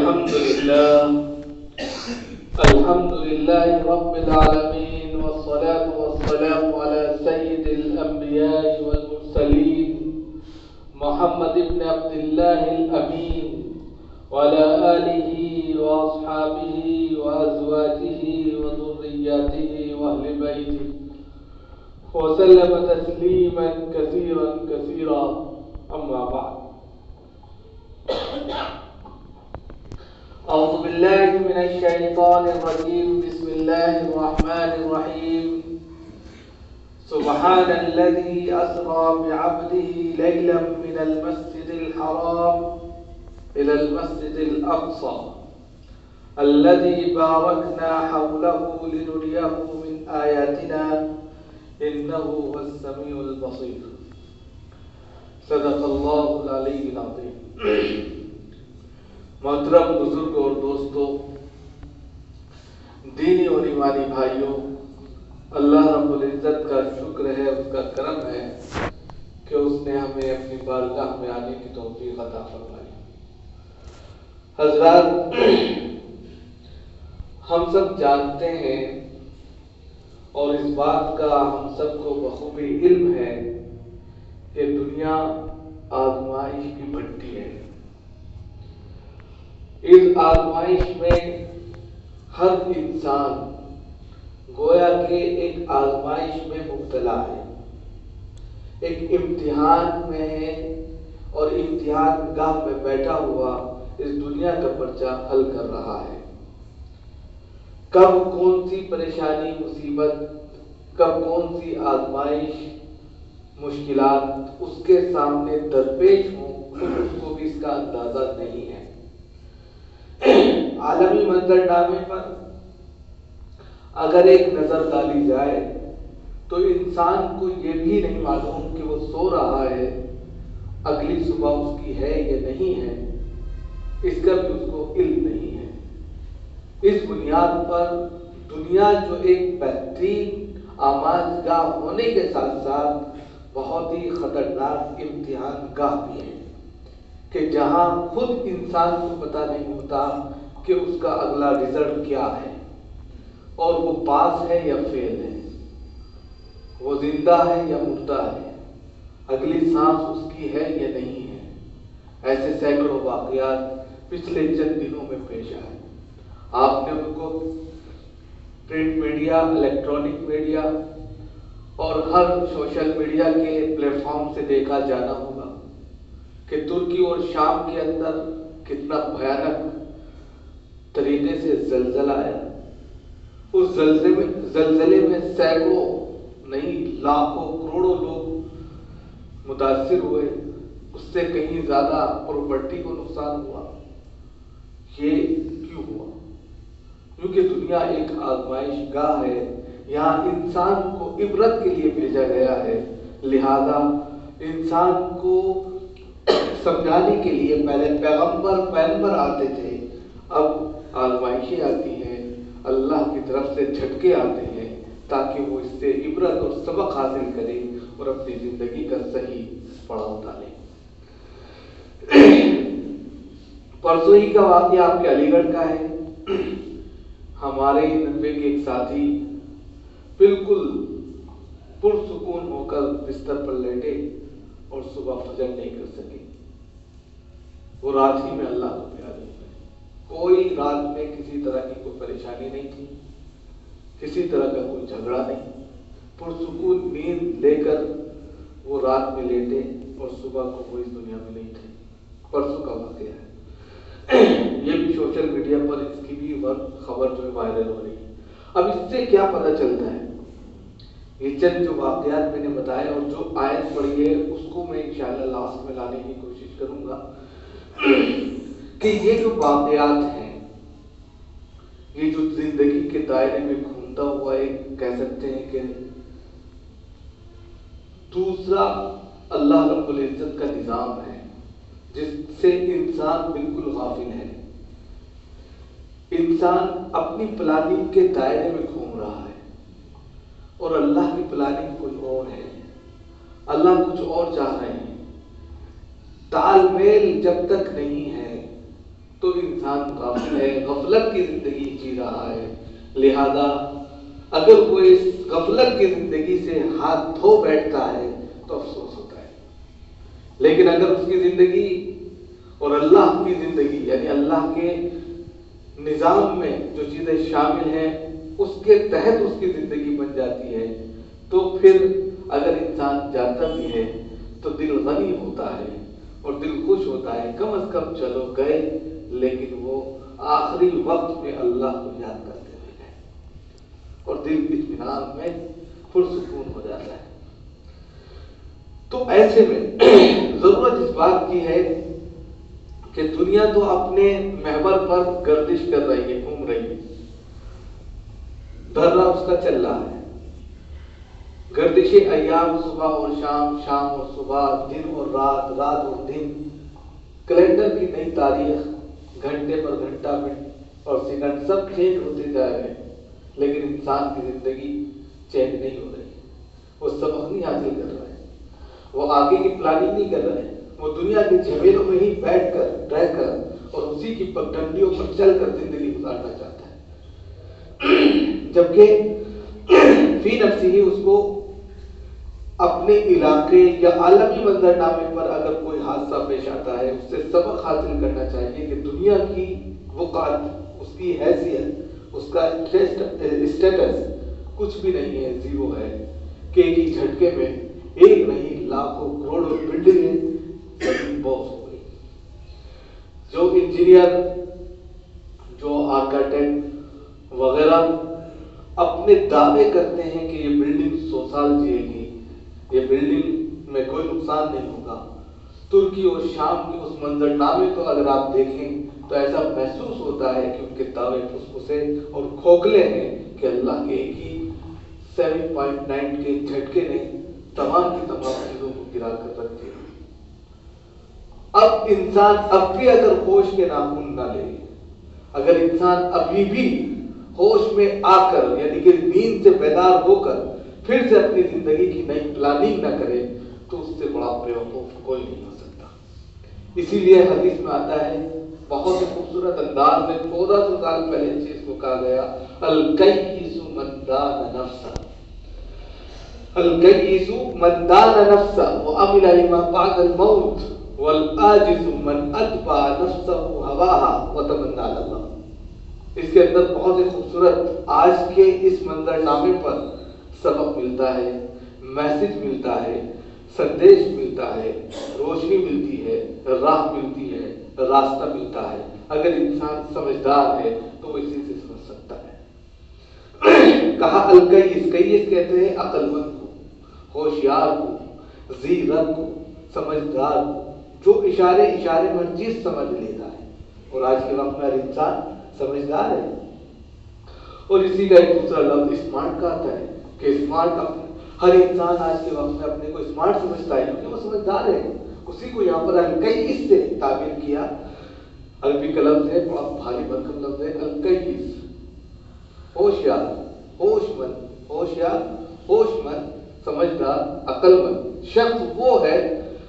الحمد لله رب العالمين، والصلاة والسلام على سيد الأنبياء والمرسلين محمد بن عبد الله الأمين وعلى آله وأصحابه وأزواجه وذرياته وأهل بيته وسلم تسليما كثيرا كثيرا. أما بعد، أعوذ بالله من الشيطان الرجيم. بسم الله الرحمن الرحيم. سبحان الذي أسرى بعبده ليلا من المسجد الحرام إلى المسجد الأقصى الذي باركنا حوله لنريه من آياتنا إنه هو السميع البصير. صدق اللہ العلی العظیم. محترم بزرگ اور دوستوں، دینی اور ایمانی بھائیوں، اللہ رب العزت کا شکر ہے، اس کا کرم ہے کہ اس نے ہمیں اپنی بارگاہ میں آنے کی توفیق عطا فرمائی. حضرات، ہم سب جانتے ہیں اور اس بات کا ہم سب کو بخوبی علم ہے کہ دنیا آزمائش کی بھٹی ہے. اس آزمائش میں ہر انسان گویا کہ ایک آزمائش میں مبتلا ہے، ایک امتحان میں ہے، اور امتحان گاہ میں بیٹھا ہوا اس دنیا کا پرچہ حل کر رہا ہے. کب کون سی پریشانی، مصیبت، کب کون سی آزمائش، مشکلات اس کے سامنے درپیش ہوں، اس کو بھی اس کا اندازہ نہیں ہے. عالمی منظرنامے پر اگر ایک نظر ڈالی جائے تو انسان کو یہ بھی نہیں معلوم کہ وہ سو رہا ہے، اگلی صبح اس کی ہے یا نہیں ہے، اس کا بھی اس کو علم نہیں ہے. اس بنیاد پر دنیا جو ایک بہترین آماج گاہ ہونے کے ساتھ ساتھ بہت ہی خطرناک امتحان گاہ بھی ہے کہ جہاں خود انسان کو پتہ نہیں ہوتا کہ اس کا اگلا رزلٹ کیا ہے، اور وہ پاس ہے یا فیل ہے، وہ زندہ ہے یا مردہ ہے، اگلی سانس اس کی ہے یا نہیں ہے. ایسے سینکڑوں واقعات پچھلے چند دنوں میں پیش آئے. آپ نے ان کو پرنٹ میڈیا، الیکٹرانک میڈیا اور ہر سوشل میڈیا کے پلیٹ فارم سے دیکھا جانا ہوگا کہ ترکی اور شام کے اندر کتنا بھیانک طریقے سے زلزلہ آیا. اس زلزلے میں سینکڑوں نہیں لاکھوں کروڑوں لوگ متاثر ہوئے، اس سے کہیں زیادہ پراپرٹی کو نقصان ہوا. یہ کیوں ہوا؟ کیونکہ دنیا ایک آزمائش گاہ ہے، یہاں انسان کو عبرت کے لیے بھیجا گیا ہے. لہذا انسان کو سمجھانے کے لیے پہلے پیغمبر آتے تھے، اب آزمائشیں آتی ہیں، اللہ کی طرف سے جھٹکے آتے ہیں تاکہ وہ اس سے عبرت اور سبق حاصل کرے اور اپنی زندگی کا صحیح پڑاؤ ڈالے. پرسوں ہی کا واقعہ آپ کے علی گڑھ کا ہے. ہمارے ننبے کے ایک ساتھی بالکل پرسکون ہو کر بستر پر لیٹے اور صبح فجر نہیں کر سکے. وہ رات ہی میں اللہ کو پیارے ہوئے. کوئی رات میں کسی طرح کی کوئی پریشانی نہیں تھی، کسی طرح کا کوئی جھگڑا نہیں. پرسکون نیند لے کر وہ رات میں لیٹے اور صبح کو وہ اس دنیا میں نہیں تھے. پرسوں کا واقعہ ہے. یہ بھی سوشل میڈیا پر اس کی بھی خبر جو ہے وائرل ہو رہی ہے. اب اس سے کیا پتہ چلتا ہے؟ یہ چند جو واقعات میں نے بتائے اور جو آیت پڑھی ہے اس کو میں انشاءاللہ لاسٹ میں لانے کی کوشش کروں گا کہ یہ جو واقعات ہیں، یہ جو زندگی کے دائرے میں گھومتا ہوا ایک کہہ سکتے ہیں کہ دوسرا اللہ رب العزت کا نظام ہے جس سے انسان بالکل غافل ہے. انسان اپنی پلاننگ کے دائرے میں گھوم رہا ہے اور اللہ کی پلاننگ کوئی اور ہے. اللہ کچھ اور چاہ رہے ہیں. تال میل جب تک نہیں ہے تو انسان غافل ہے، غفلت کی زندگی جی رہا ہے. لہذا اگر وہ اس غفلت کی زندگی سے ہاتھ دھو بیٹھتا ہے تو افسوس ہوتا ہے. لیکن اگر اس کی زندگی اور اللہ کی زندگی یعنی اللہ کے نظام میں جو چیزیں شامل ہیں اس کے تحت اس کی زندگی بن جاتی ہے تو پھر اگر انسان جاتا بھی ہے تو دل غنی ہوتا ہے اور دل خوش ہوتا ہے. کم از کم چلو گئے لیکن وہ آخری وقت میں اللہ کو یاد کرتے ہوئے گئے اور دل اطمینان میں پرسکون ہو جاتا ہے. تو ایسے میں ضرورت اس بات کی ہے کہ دنیا تو اپنے محور پر گردش کر رہی ہے، گھوم رہی ہے، دھرنا اس کا چل رہا ہے. گردش ایام صبح اور شام، شام اور صبح، دن اور رات، رات اور دن، کیلنڈر کی نئی تاریخ، گھنٹے پر گھنٹہ، منٹ اور سیکنڈ سب چینج ہوتے جا رہے ہیں. لیکن انسان کی زندگی چینج نہیں ہو رہی. وہ سبق نہیں حاصل کر رہا ہے، وہ آگے کی پلاننگ نہیں کر رہے ہیں. وہ دنیا کے جھمیلوں میں ہی بیٹھ کر رہ کر اور اسی کی پگڈنڈیوں پر چل کر زندگی گزارنا چاہتا ہے. جبکہ فی نفسی ہی اس کو اپنے علاقے یا عالمی منظرنامے پر اگر کوئی حادثہ پیش آتا ہے اس سے سبق حاصل کرنا چاہیے کہ دنیا کی وقعت، اس کی حیثیت، اس کا اسٹیٹس کچھ بھی نہیں ہے، زیرو ہے. کہ ایک ہی جھٹکے میں ایک نہیں لاکھوں کروڑوں بلڈنگیں زمین بوس ہو گئی. جو انجینئر، جو آرکیٹیکٹ وغیرہ اپنے دعوے کرتے ہیں کہ یہ بلڈنگ 100 سال جیے گی، یہ بلڈنگ میں کوئی نقصان نہیں ہوگا، ترکی اور شام کے اس منظرنامے کو اگر آپ دیکھیں تو ایسا محسوس ہوتا ہے کہ ان کے دعوے پھسپھسے اور کھوکھلے ہیں کہ اللہ کے ایک ہی 7.9 کے جھٹکے نے تمام کی تمام چیزوں کو گرا کر رکھ دیا. اب انسان اب بھی اگر ہوش کے ناخن نہ لے، اگر انسان ابھی بھی ہوش میں آ کر یعنی کہ نیند سے بیدار ہو کر پھر سے اپنی زندگی کی نئی پلاننگ نہ کرے تو اس سے بڑا بیوقوف کوئی نہیں ہو سکتا. اسی لیے حدیث میں آتا ہے بہت ہی خوبصورت انداز میں 1400 سال پہلے اس چیز کو کہا گیا، الکیس من دان نفسہ، الکیس من دان نفسہ وعمل لما بعد الموت والعاجز من اتبع نفسہ ہواها وتمنى على اللہ. اس کے اندر بہت ہی خوبصورت آج کے اس منظرنامے پر سبق ملتا ہے، میسج ملتا ہے، سندیش ملتا ہے، روشنی ملتی ہے، راہ ملتی ہے، راستہ ملتا ہے. اگر انسان سمجھدار ہے تو وہ اسی سے سمجھ سکتا ہے. کہا الکیس، کیس کہتے ہیں عقل مند کو، ہوشیار کو، ذی رنگ کو، سمجھدار کو، جو اشارے اشارے میں ہر چیز سمجھ لیتا ہے. اور آج کے وقت میں ہر انسان سمجھدار ہے. اور اسی کا ایک دوسرا لفظ اسمارٹ کا آتا ہے کہ اسمارٹ، ہر انسان آج کے وقت میں اپنے کو اسمارٹ سمجھتا ہے کیونکہ وہ سمجھدار ہے. اسی کو یہاں پر الکیس سے تعبیر کیا. عربی کا لفظ ہے، بڑا بھاری بھرکم لفظ ہے، الکیس، ہوشیار، ہوش مند، ہوشیار، ہوش مند، سمجھدار، عقل مند شخص وہ ہے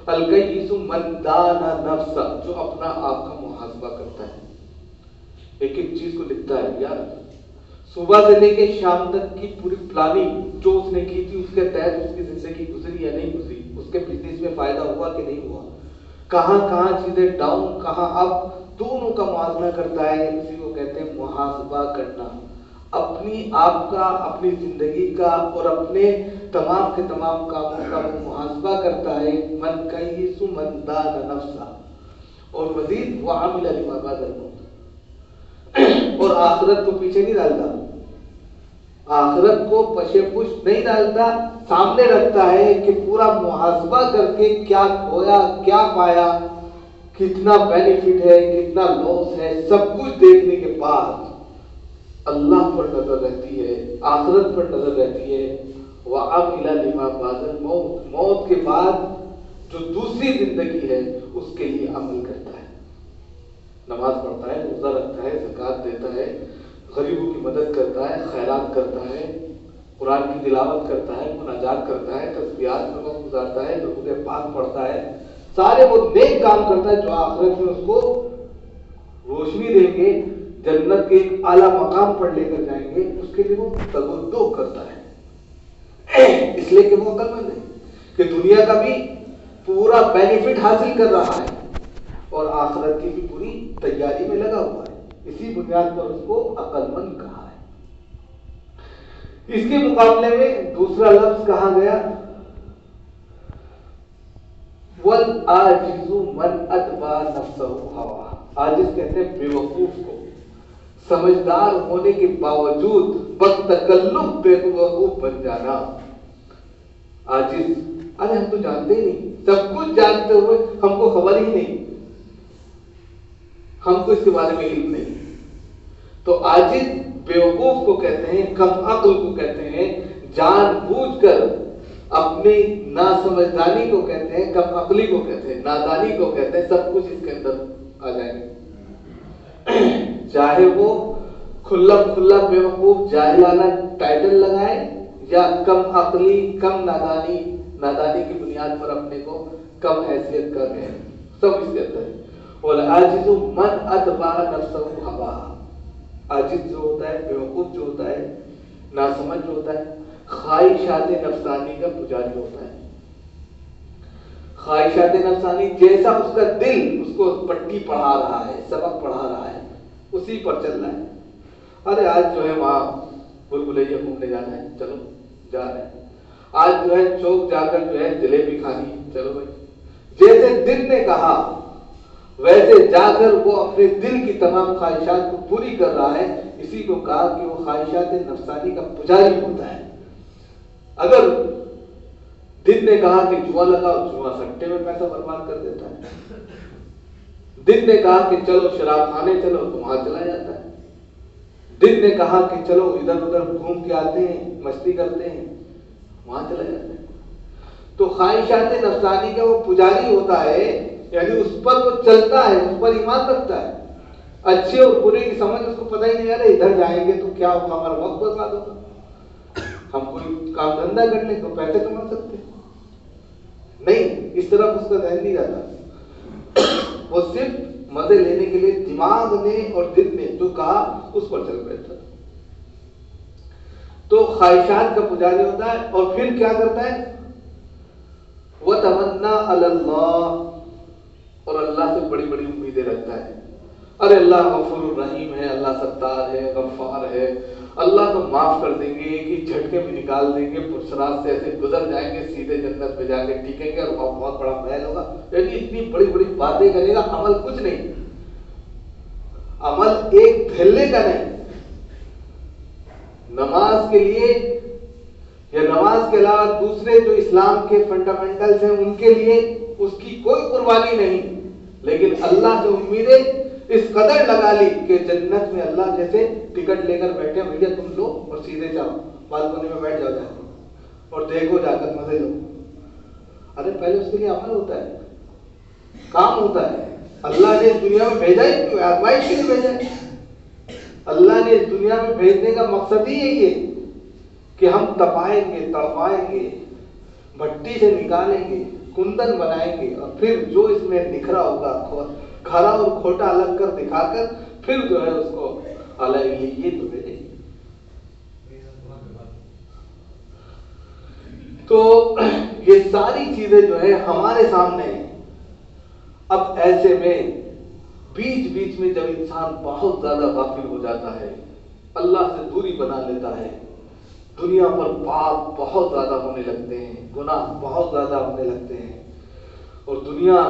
الکیس من دان نفسہ، جو اپنا آپ کا محاسبہ کرتا ہے. ایک ایک چیز کو لکھتا ہے. یار صبح سے لے کے شام تک کی پوری پلاننگ جو اس نے کی تھی اس کے تحت اس کی زندگی گزری یا نہیں گزری، اس کے بزنس میں فائدہ ہوا کہ نہیں ہوا، کہاں کہاں چیزیں ڈاؤن کہاں اپ، دونوں کا موازنہ کرتا ہے. اسی کو کہتے ہیں محاسبہ کرنا. اپنی آپ کا، اپنی زندگی کا اور اپنے تمام کے تمام کاموں کا وہ محاسبہ کرتا ہے. من کیس من دان نفسہ، اور مزید وعمل لما بعد الموت، اور آخرت کو پیچھے نہیں ڈالتا، آخرت کو پشے پش نہیں ڈالتا، سامنے رکھتا ہے کہ پورا محاسبہ کر کے کیا کھویا کیا پایا، کتنا بینیفٹ ہے کتنا لاس ہے، سب کچھ دیکھنے کے بعد اللہ پر نظر رہتی ہے، آخرت پر نظر رہتی ہے. وعمل لما بعد الموت، موت کے بعد جو دوسری زندگی ہے اس کے لیے عمل کرتا ہے. نماز پڑھتا ہے، روزہ رکھتا ہے، زکوٰۃ دیتا ہے، غریبوں کی مدد کرتا ہے، خیرات کرتا ہے، قرآن کی تلاوت کرتا ہے، مناجات کرتا ہے، تسبیحات میں وقت گزارتا ہے، درود پاک پڑھتا ہے، سارے وہ نیک کام کرتا ہے جو آخرت میں اس کو روشنی دیں گے، جنت کے ایک اعلیٰ مقام پر لے کر جائیں گے، اس کے لیے وہ تگودو کرتا ہے، اس لیے کہ وہ عقل مند ہے کہ دنیا کا بھی پورا بینیفٹ حاصل کر رہا ہے اور آخرت کی بھی پوری تیاری میں لگا ہوا ہے، اسی بنیاد پر اس کو عقل مند کہا ہے۔ اس کے مقابلے میں دوسرا لفظ کہا گیا وَالْعَاجِزُ مَنْ أَتْبَعَ نَفْسَهُ هَوَاهَا، عاجز کہتے ہیں بے وقوف کو، سمجھدار ہونے کے باوجود بدتکلف بے وقوف بن جانا۔ عاجز، ارے ہم تو جانتے ہی نہیں، سب کچھ جانتے ہوئے ہم کو خبر ہی نہیں، ہم کو اس کے بارے میں علم نہیں۔ تو عاجز بے وقوف کو کہتے ہیں، کم عقل کو کہتے ہیں، جان بوجھ کر اپنی ناسمجھداری کو کہتے ہیں، کم عقلی کو کہتے ہیں، نادانی کو کہتے ہیں، سب کچھ اس کے اندر آ جائیں گے۔ چاہے وہ کھلا کھلا بے وقوف جاہلانہ ٹائٹل لگائے یا کم عقلی، کم نادانی کی بنیاد پر اپنے کو کم حیثیت کر گئے، سب اس کے اندر ہے۔ وَالْعَاجِزُ مَنْ أَتْبَعَ نَفْسَهُ هَوَاهَا، عاجز جو ہوتا ہے، بے وقوف جو ہوتا ہے، ناسمجھ جو ہوتا ہے، خواہشات نفسانی کا پجاری ہوتا ہے۔ خواہشات نفسانی جیسا اس کا دل اس کو پٹی پڑھا رہا ہے، سبق پڑھا رہا ہے، اسی پر چل رہا ہے۔ ارے آج جو ہے وہاں بھول-بھلیا گھومنے جانا ہے، چلو جا رہے ہیں۔ آج جو ہے چوک جا کر جو ہے جلیبی کھانی، چلو بھائی۔ جیسے دل نے کہا ویسے جا کر وہ اپنے دل کی تمام خواہشات کو پوری کر رہا ہے، اسی کو کہا کہ وہ خواہشات نفسانی کا پجاری ہوتا ہے۔ اگر دل نے کہا کہ جوا لگاؤ، جوا سٹے میں پیسہ برباد کر دیتا ہے۔ دل نے کہا کہ چلو شراب کھانے چلو، تو وہاں چلا جاتا ہے۔ دل نے کہا کہ چلو ادھر ادھر گھوم کے آتے ہیں، مستی کرتے ہیں، وہاں چلا جاتا ہے۔ تو خواہشات نفسانی کا وہ پجاری ہوتا ہے، یعنی اس پر وہ چلتا ہے، اس پر ایمان رکھتا ہے۔ اچھے اور برے کی سمجھ اس کو پتہ ہی نہیں، ارے ادھر جائیں گے تو کیا ہوگا، ہمارا وقت برباد ہوگا، ہم کوئی کام دھندا کر لیں تو پیسے کما سکتے ہیں۔ نہیں، اس طرف اس کا ذہن نہیں رہتا، وہ صرف مزے لینے کے لیے دماغ نے اور دل نے جو کہا اس پر چل بیٹھتا ہے۔ تو خواہشات کا پجاری ہوتا ہے، اور پھر کیا کرتا ہے، وَتَمَنَّا عَلَى اللَّهِ، اور اللہ سے بڑی بڑی امیدیں رکھتا ہے۔ ارے اللہ غفور الرحیم ہے، اللہ ستار ہے، غفار ہے، اللہ تو معاف کر دیں گے، ایک ہی جھٹکے میں نکال دیں گے، پرسرات سے ایسے گزر جائیں گے، سیدھے جنت میں جا کے ٹکیں گے، اور بہت بڑا محل ہوگا۔ یعنی اتنی بڑی بڑی باتیں کرے گا، عمل کچھ نہیں، عمل ایک دھلنے کا نہیں۔ نماز کے لیے یا نماز کے علاوہ دوسرے جو اسلام کے فنڈامنٹلز ہیں ان کے لیے اس کی کوئی قربانی نہیں، لیکن اللہ سے امیدیں اس قدر لگا لی کہ جنت میں اللہ جیسے ٹکٹ لے کر بیٹھے، بھیا تم لو اور سیدھے جاؤ، بالکنی میں بیٹھ جاؤ جا کے اور دیکھو جا کر مزے لو۔ ارے پہلے اس کے لیے عمل ہوتا ہے، کام ہوتا ہے۔ اللہ نے اس دنیا میں بھیجا ہی کیوں ہے؟ آزمائش کے لیے بھیجا ہے۔ اللہ نے اس دنیا میں بھیجنے کا مقصد ہی یہی ہے کہ ہم تپائیں گے، تڑپائیں گے، بھٹی سے نکالیں گے، کندن بنائیں گے، اور پھر جو اس میں نکھرا ہوگا کھرا اور کھوٹا الگ کر دکھا کر پھر جو ہے اس کو الگ یہ تو بھیجیں گے۔ تو یہ ساری چیزیں جو ہے ہمارے سامنے ہیں۔ اب ایسے میں بیچ بیچ میں جب انسان بہت زیادہ غافل ہو جاتا ہے، اللہ سے دوری بنا لیتا ہے، دنیا پر پاپ بہت زیادہ ہونے لگتے ہیں، گناہ بہت زیادہ ہونے لگتے ہیں، اور دنیا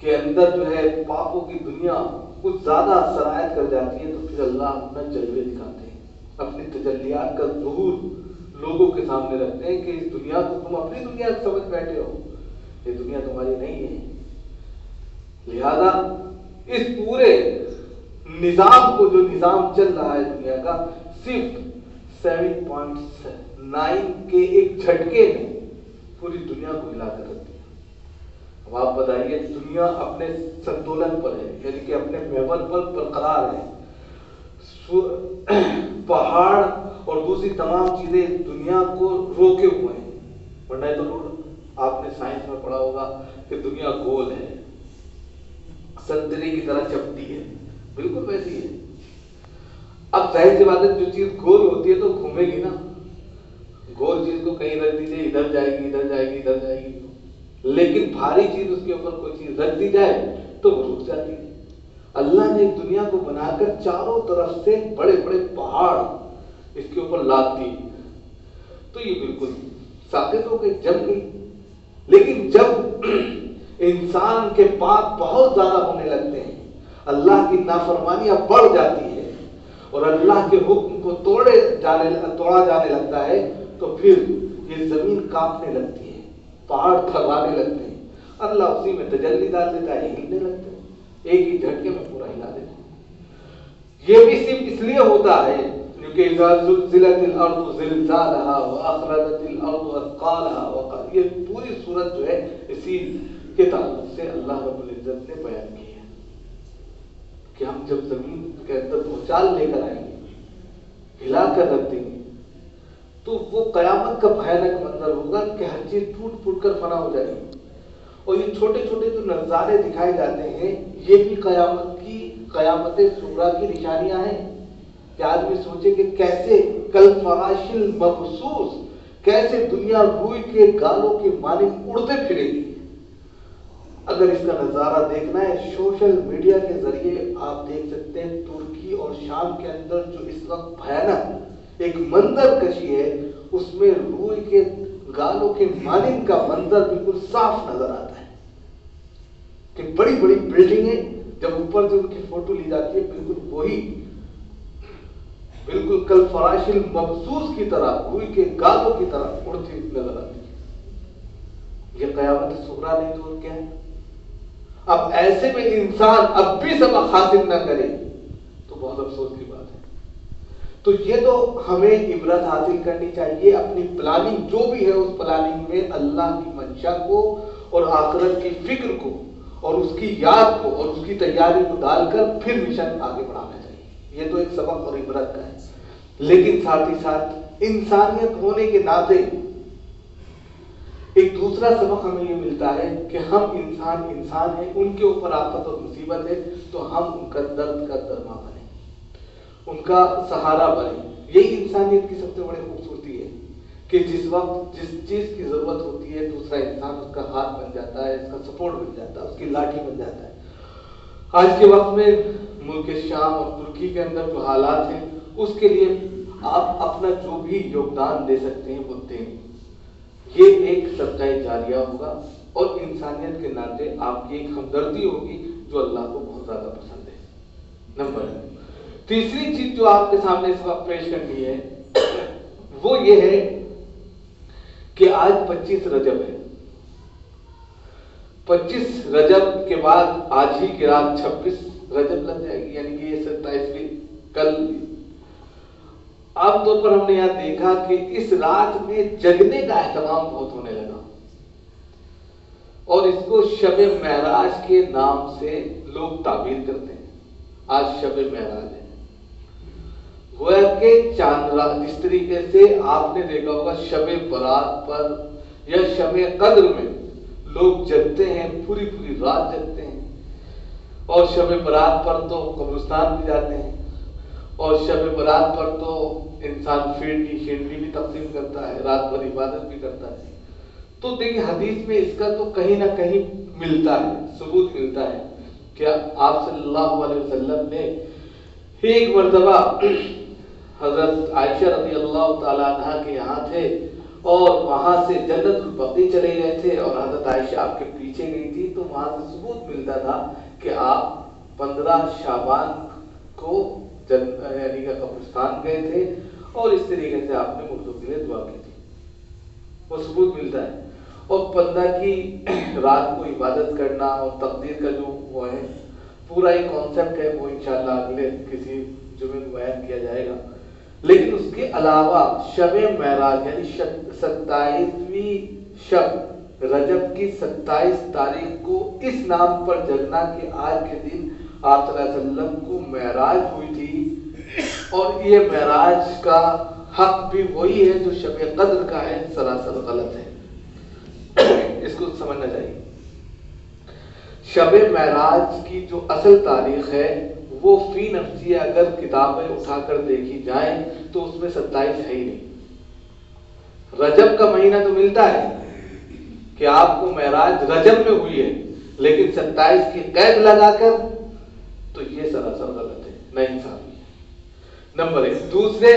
کے اندر جو ہے پاپوں کی دنیا کچھ زیادہ سرایت کر جاتی ہے، تو پھر اللہ اپنا جلوے دکھاتے ہیں، اپنی تجلیات کا ظہور لوگوں کے سامنے رکھتے ہیں کہ اس دنیا کو تم اپنی دنیا سمجھ بیٹھے ہو، یہ دنیا تمہاری نہیں ہے۔ لہذا اس پورے نظام کو، جو نظام چل رہا ہے دنیا کا، صرف 7.9 کے ایک جھٹکے میں پوری دنیا کو ہلا کر رکھ دیا۔ اب آپ بتائیے، دنیا اپنے سنتولن پر ہے، یعنی کہ اپنے محور پر برقرار ہے، پہاڑ اور دوسری تمام چیزیں دنیا کو روکے ہوئے ہیں، ورنہ تو آپ نے سائنس میں پڑھا ہوگا کہ دنیا گول ہے، سنتری کی طرح چپٹی ہے، بالکل ویسی ہے. اب ظاہر سی بات ہے جو چیز گول ہوتی ہے تو گھومے گی نا. گول چیز کو کہیں رکھ دیجیے ادھر جائے گی ادھر جائے گی ادھر جائے گی, لیکن بھاری چیز اس کے اوپر کوئی چیز رکھ دی جائے تو وہ رک جاتی ہے. اللہ نے دنیا کو بنا کر چاروں طرف سے بڑے بڑے پہاڑ اس کے اوپر لاد دی تو یہ بالکل ثابت ہو گئی, جم گئی. لیکن جب انسان کے پاپ بہت زیادہ ہونے لگتے ہیں, اللہ کی نافرمانیاں بڑھ جاتی ہے اور اللہ کے حکم کو توڑا جانے لگتا ہے, تو پھر یہ زمین کانپنے لگتی ہے, پہاڑ تھرانے لگتے ہیں. اللہ اسی میں تجلی ڈال دیتا ہے, ہلنے لگتے ہیں, ایک ہی جھٹکے میں پورا ہلا دیتا ہے. یہ بھی صرف اس لیے ہوتا ہے کیونکہ اذا زلزلت الارض زلزالها واخرجت الارض اثقالها, یہ پوری صورت جو ہے اسی کے تعلق سے اللہ رب العزت نے بیان کی ہے کہ ہم جب زمین کے اندر بھوچال لے کر آئیں گے, ہلا کر رکھ دیں گے, تو وہ قیامت کا بھیانک منظر ہوگا کہ ہر چیز ٹوٹ پھوٹ کر فنا ہو جائے گی. اور یہ چھوٹے چھوٹے جو نظارے دکھائے جاتے ہیں یہ بھی قیامت صغریٰ کی نشانیاں ہیں کہ آدمی سوچے کہ کیسے کل فراش المبثوث, کیسے دنیا روئی کے گالوں کے مانند اڑتے پھرے گی. اگر اس کا نظارہ دیکھنا ہے سوشل میڈیا کے ذریعے آپ دیکھ سکتے ہیں ترکی اور شام کے اندر جو اس وقت بھیانک ایک منظر کشی ہے, اس میں روئی کے گالوں کے مانند کا منظر بالکل صاف نظر آتا ہے کہ بڑی بڑی بلڈنگیں جب اوپر سے ان کی فوٹو لی جاتی ہے بالکل وہی بالکل کل فراش المبثوث کی طرح روئی کے گالوں کی طرح اڑتی نظر آتی ہے. یہ قیامت صغریٰ نہیں تو اور کیا ہے؟ اب ایسے میں انسان اب بھی سبق حاصل نہ کرے تو بہت افسوس کی بات ہے. تو یہ تو ہمیں عبرت حاصل کرنی چاہیے, اپنی پلاننگ جو بھی ہے اس پلاننگ میں اللہ کی منشا کو اور آخرت کی فکر کو اور اس کی یاد کو اور اس کی تیاری کو ڈال کر پھر مشن آگے بڑھانا چاہیے. یہ تو ایک سبق اور عبرت کا ہے. لیکن ساتھ ہی ساتھ انسانیت ہونے کے ناطے ایک دوسرا سبق ہمیں یہ ملتا ہے کہ ہم انسان ہیں, ان کے اوپر آفت اور مصیبت ہے تو ہم ان کا درد کا درما بنیں, ان کا سہارا بنیں. یہی انسانیت کی سب سے بڑی خوبصورتی ہے کہ جس وقت جس چیز کی ضرورت ہوتی ہے دوسرا انسان اس کا ہاتھ بن جاتا ہے, اس کا سپورٹ بن جاتا ہے, اس کی لاٹھی بن جاتا ہے. آج کے وقت میں ملک شام اور ترکی کے اندر جو حالات ہیں اس کے لیے آپ اپنا جو بھی یوگدان دے سکتے ہیں وہ دیں. یہ ایک صدقہ جاریہ ہوگا اور انسانیت کے ناطے آپ کی ایک ہمدردی ہوگی جو اللہ کو بہت زیادہ پسند ہے. نمبر تیسری چیز جو آپ کے سامنے اس وقت پیش کرنی ہے وہ یہ ہے کہ آج 25 رجب ہے. 25 رجب کے بعد آج ہی کی رات 26 رجب لگ جائے گی, یعنی کہ یہ 27ویں کل. عام طور پر ہم نے یہاں دیکھا کہ اس رات میں جگنے کا اہتمام بہت ہونے لگا اور اس کو شب معراج کے نام سے لوگ تعبیر کرتے ہیں. آج شب معراج ہے, گویا کہ چاند رات. جس طریقے سے آپ نے دیکھا ہوگا شب برات پر یا شب قدر میں لوگ جگتے ہیں, پوری پوری رات جگتے ہیں, اور شب برات پر تو قبرستان بھی جاتے ہیں, اور شب برات پر تو انسان شیرنی بھی تقسیم کرتا ہے, رات بھر عبادت بھی کرتا ہے. تو دیکھیں حدیث میں اس کا تو کہیں نہ کہیں ملتا ہے, ثبوت ملتا ہے کہ آپ صلی اللہ علیہ وسلم نے ایک مرتبہ حضرت عائشہ رضی اللہ تعالیٰ عنہ کے یہاں تھے اور وہاں سے جنت البقیع چلے گئے تھے اور حضرت عائشہ آپ کے پیچھے گئی تھی. تو وہاں سے ثبوت ملتا تھا کہ آپ 15 شعبان کو یعنی کہ قبرستان گئے تھے اور اس طریقے سے آپ نے مردوں کے لیے دعا کی تھی. وہ ثبوت ملتا ہے. اور 15 کی رات کو عبادت کرنا اور تقدیر کا جو وہ ہے پورا ایک کانسیپٹ ہے, وہ انشاءاللہ اگلے کسی جمعے میں بیان کیا جائے گا. لیکن اس کے علاوہ شب معراج یعنی 27ویں شب رجب کی 27 تاریخ کو اس نام پر جگنا کہ آج کے دن آپ صلی اللہ علیہ وسلم کو معراج ہوئی تھی, اور یہ معراج کا حق بھی وہی ہے جو شب قدر کا ہے, سراسر غلط ہے. اس کو سمجھنا چاہیے. شب معراج کی جو اصل تاریخ ہے وہ فی نفسی اگر کتابیں اٹھا کر دیکھی جائیں تو اس میں 27 ہے ہی نہیں. رجب کا مہینہ تو ملتا ہے کہ آپ کو معراج رجب میں ہوئی ہے، لیکن 27 کی قید لگا کر تو یہ سراسر غلط ہے، نہ انصافی ہے. نمبر 1. دوسرے،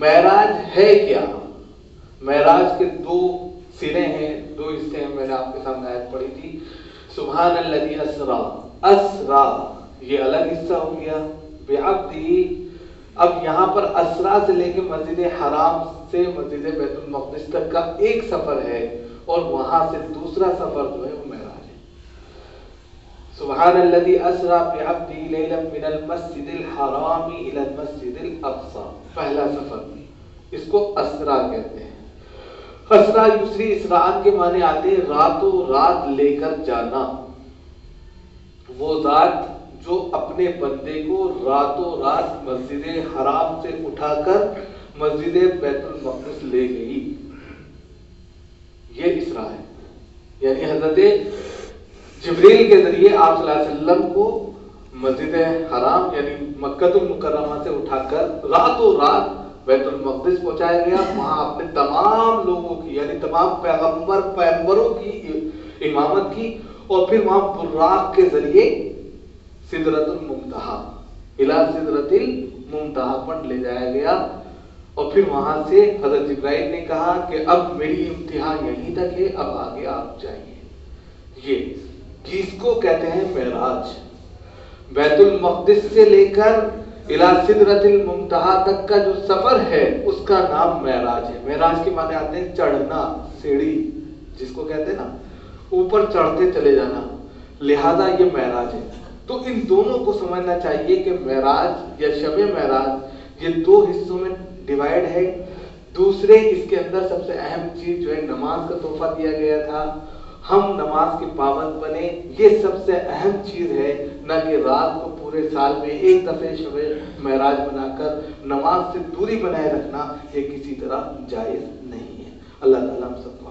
معراج ہے کیا؟ معراج کے 2 سرے ہیں، 2 حصے ہیں. میں نے آپ کے سامنے آیت پڑھی تھی، سبحان الذی اسرا. اسرا یہ الگ حصہ ہو گیا، بعبدہ. اب یہاں پر اسرا سے لے کے مسجد حرام سے مسجد بیت المقدس تک کا ایک سفر ہے، اور وہاں سے دوسرا سفر جو ہے وہ معراج ہے. سبحان الذی اسرا بعبدہ لیلا من المسجد الحرام الی المسجد الاقصی. پہلا سفر، اس کو اسرا کہتے ہیں. اسرا یسری، اسراء کے معنی آتے ہیں راتوں رات لے کر جانا. وہ ذات جو اپنے بندے کو راتوں رات مسجد حرام سے اٹھا کر مسجد بیت المقدس لے گئی، یہ اسراء ہے. یعنی حضرت جبریل کے ذریعے آپ صلی اللہ علیہ وسلم کو مسجد حرام یعنی مکہ المکرمہ سے اٹھا کر راتوں رات بیت المقدس پہنچایا گیا. وہاں اپنے تمام لوگوں کی یعنی تمام پیغمبروں کی امامت کی، اور پھر وہاں براق کے ذریعے سدرۃ المنتہا الی سدرۃ المنتہا پر لے جایا گیا. اور پھر وہاں سے حضرت جبرائیل نے کہا کہ اب میری انتہا یہیں تک ہے، اب آگے آپ جائیے. یہ جس کو کہتے ہیں معراج. بیت المقدس سے لے کر الی سدرۃ المنتہا تک کا جو سفر ہے اس کا نام معراج ہے. معراج کے معنی آتے ہیں چڑھنا، سیڑھی جس کو کہتے ہیں نا، اوپر چڑھتے چلے جانا، لہذا یہ معراج ہے. تو ان دونوں کو سمجھنا چاہیے کہ معراج یا شب معراج یہ 2 حصوں میں ڈیوائیڈ ہے. دوسرے، اس کے اندر سب سے اہم چیز جو ہے نماز کا تحفہ دیا گیا تھا. ہم نماز کے پابند بنے، یہ سب سے اہم چیز ہے، نہ کہ رات کو پورے سال میں ایک دفعہ شب معراج بنا کر نماز سے دوری بنائے رکھنا. یہ کسی طرح جائز نہیں ہے. اللہ تعالیٰ ہم سب کو